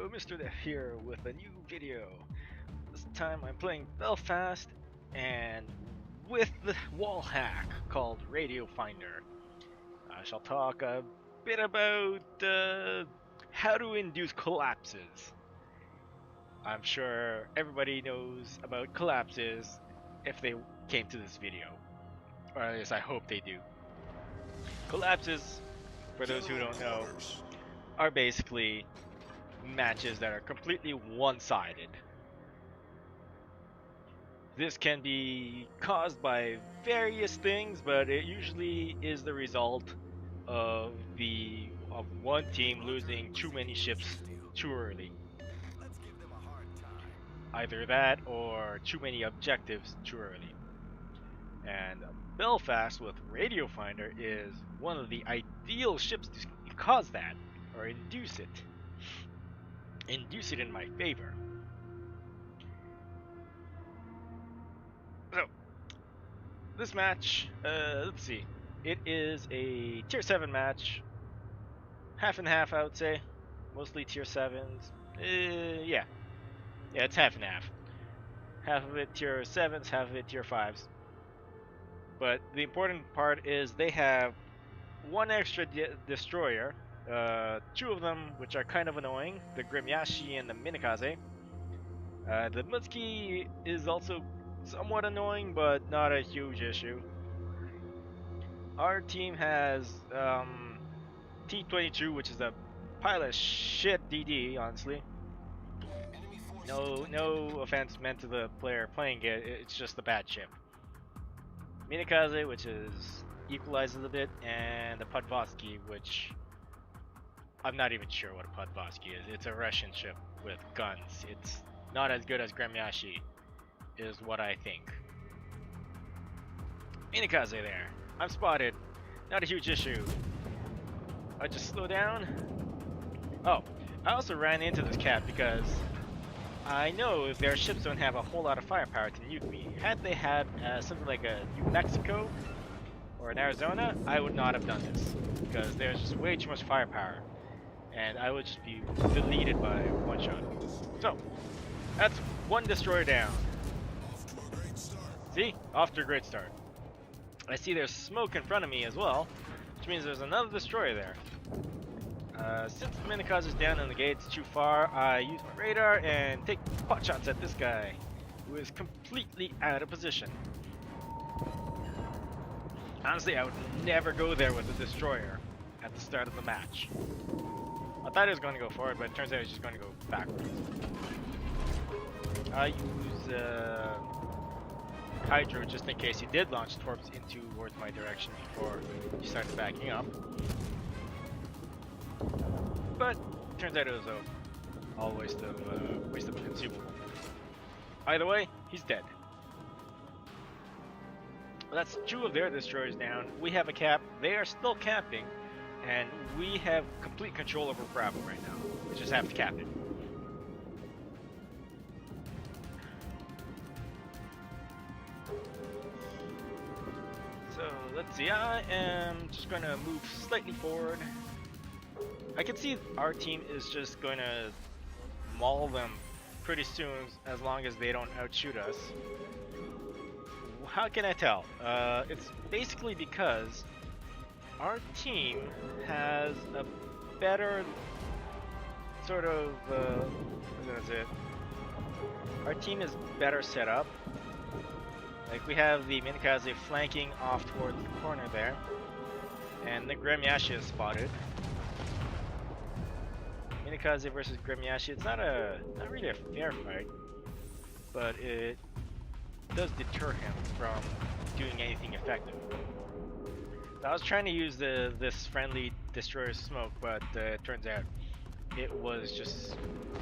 Hello, MrDeaf here with a new video. This time I'm playing Belfast and with the wall hack called Radio Finder. I shall talk a bit about how to induce collapses. I'm sure everybody knows about collapses if they came to this video, or at least I hope they do. Collapses, for those who don't know, are basically matches that are completely one-sided. This can be caused by various things, but it usually is the result of one team losing too many ships too early. Either that or too many objectives too early. And Belfast with Radio Finder is one of the ideal ships to cause that, or induce it. Induce it in my favor. So, this match, let's see. It is a tier 7 match. Half and half, I would say. Mostly tier 7s. Yeah, it's half and half. Half of it tier 7s, half of it tier 5s. But the important part is they have one extra destroyer. Two of them, which are kind of annoying, the Grimyashi and the Minikaze. The Mutsuki is also somewhat annoying, but not a huge issue. Our team has T-22, which is a pile of shit DD, honestly. No offense meant to the player playing it, it's just a bad ship. Minikaze, which is equalizes a bit, and the Podvosky, which I'm not even sure what a Podvosky is. It's a Russian ship with guns. It's not as good as Grimyashi, is what I think. Minikaze there. I'm spotted. Not a huge issue. I just slow down. Oh, I also ran into this cat because I know if their ships don't have a whole lot of firepower to nuke me. Had they had something like a New Mexico or an Arizona, I would not have done this because there's just way too much firepower. And I would just be deleted by one shot. So, that's one destroyer down. See? Off to a great start. I see there's smoke in front of me as well, which means there's another destroyer there. Since the Minikaze is down and the gate's too far, I use my radar and take pot shots at this guy, who is completely out of position. Honestly, I would never go there with a destroyer at the start of the match. I thought he was going to go forward, but it turns out he's just going to go backwards. I use Hydro just in case he did launch torps towards my direction before he started backing up. But turns out it was all waste of a consumable. Either way, he's dead. Well, that's two of their destroyers down. We have a cap. They are still capping. And we have complete control over Bravo right now. We just have to cap it. So let's see, I am just going to move slightly forward. I can see our team is just going to maul them pretty soon as long as they don't outshoot us. How can I tell? It's basically because our team has a better sort of, what is it? Our team is better set up. Like we have the Minikaze flanking off toward the corner there. And the Grimyashi is spotted. Minikaze versus Grimyashi, it's not really a fair fight. But it does deter him from doing anything effective. I was trying to use this friendly destroyer smoke, but it turns out it was just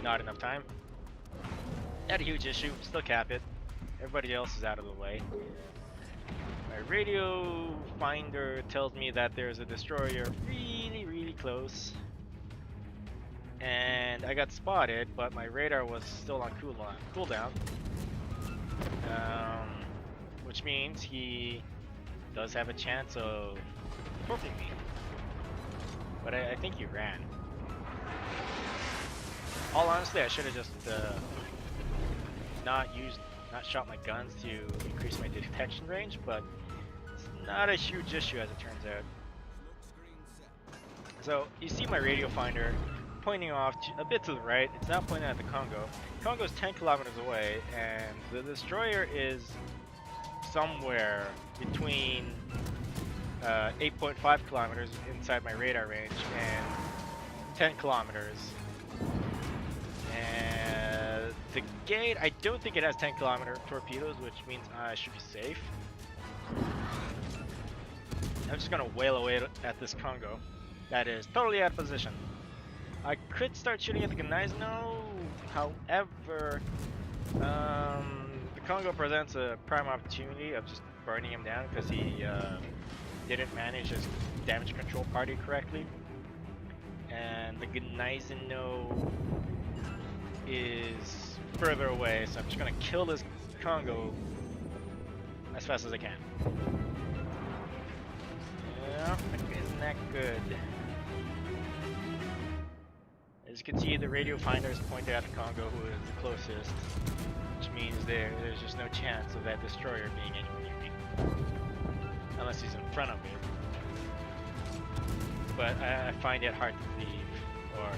not enough time. Not a huge issue, still cap it. Everybody else is out of the way. My radio finder tells me that there's a destroyer really close. And I got spotted, but my radar was still on cooldown. Which means he does have a chance of torping me. But I think he ran. all honestly, I should have just not shot my guns to increase my detection range, but it's not a huge issue as it turns out. So you see my radio finder pointing off a bit to the right. It's now pointing at the Congo. Congo's 10 kilometers away, and the destroyer is somewhere between 8.5 kilometers inside my radar range and 10 kilometers. And the gate, I don't think it has 10 kilometer torpedoes, which means I should be safe. I'm just gonna wail away at this Congo that is totally out of position. I could start shooting at the Gneisno, however, the Congo presents a prime opportunity of just burning him down because he didn't manage his damage control party correctly. And the Gneisno is further away, so I'm just gonna kill this Congo as fast as I can. Yeah, isn't that good? As you can see, the radio finder is pointed at the Congo, who is the closest, which means there's just no chance of that destroyer being anywhere near me, unless he's in front of me. But I find it hard to believe, or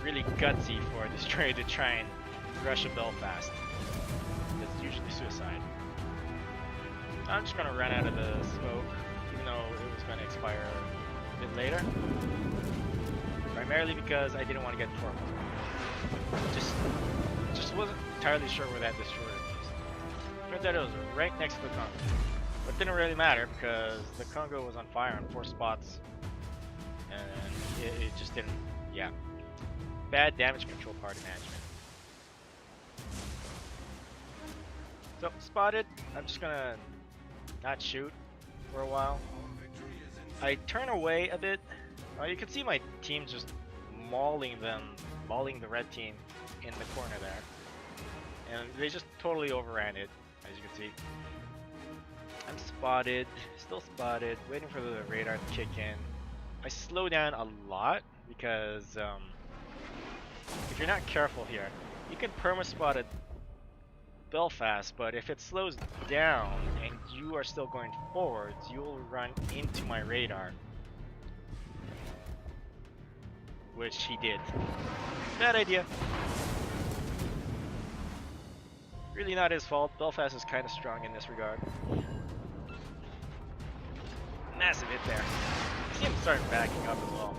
really gutsy for a destroyer to try and rush a Belfast. It's usually suicide. I'm just gonna run out of the smoke, even though it was gonna expire a bit later. Primarily because I didn't want to get torped. Just wasn't entirely sure where that destroyer was. Turns out it was right next to the Congo. But it didn't really matter because the Congo was on fire on 4 spots. And it just didn't, yeah. Bad damage control party management. So, spotted. I'm just gonna not shoot for a while. I turn away a bit. You can see my team just mauling the red team in the corner there. And they just totally overran it, as you can see. I'm spotted, still spotted, waiting for the radar to kick in. I slow down a lot because if you're not careful here, you can perma-spot at Belfast, but if it slows down and you are still going forwards, you'll run into my radar. Which he did. Bad idea. Really not his fault. Belfast is kind of strong in this regard. Massive hit there. I see him starting backing up as well.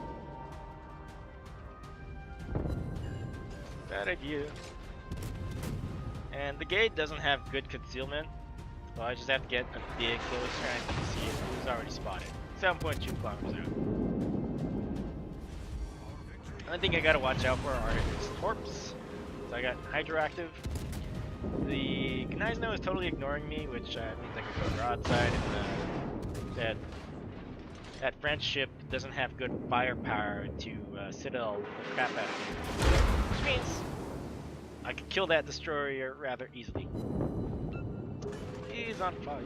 Bad idea. And the gate doesn't have good concealment, so I just have to get a bit closer and you can see it. It was already spotted. 7.2 kilometers out. One thing I gotta watch out for are his torps. So I got Hydroactive. The Gneisno is totally ignoring me, which means I can go broadside, and that French ship doesn't have good firepower to citadel the crap out of me. Which means I could kill that destroyer rather easily. He's on fire.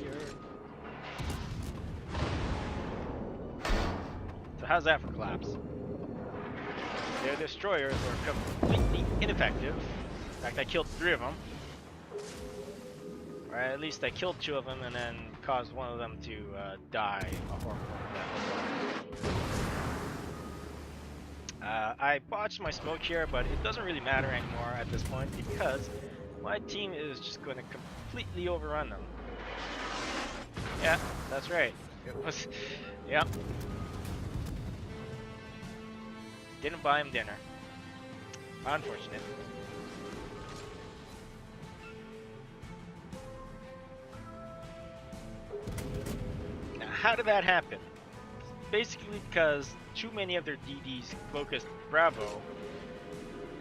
So how's that for collapse? Their destroyers were completely ineffective. In fact, I killed 3 of them. Or at least I killed 2 of them and then caused one of them to die a horrible death. I botched my smoke here, but it doesn't really matter anymore at this point because my team is just going to completely overrun them. Yeah, that's right. It was, yeah. Didn't buy him dinner. Unfortunate. Now, how did that happen? Basically because too many of their DDs focused Bravo,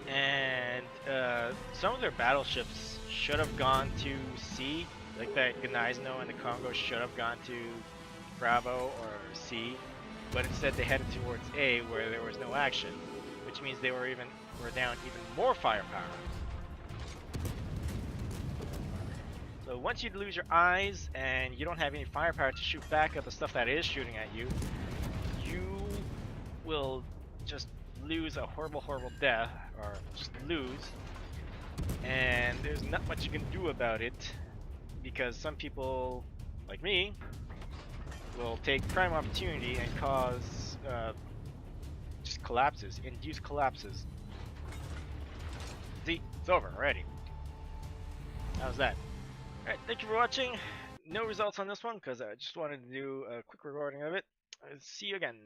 and some of their battleships should have gone to C, like that Gneisno and the Congo should have gone to Bravo or C, but instead they headed towards A where there was no action, which means they were down even more firepower. So once you lose your eyes and you don't have any firepower to shoot back at the stuff that is shooting at you, you will just lose a horrible, horrible death, or just lose, and there's not much you can do about it, because some people, like me, will take prime opportunity and cause just collapses, induce collapses. See, it's over already. How's that? Alright, thank you for watching. No results on this one because I just wanted to do a quick recording of it. See you again.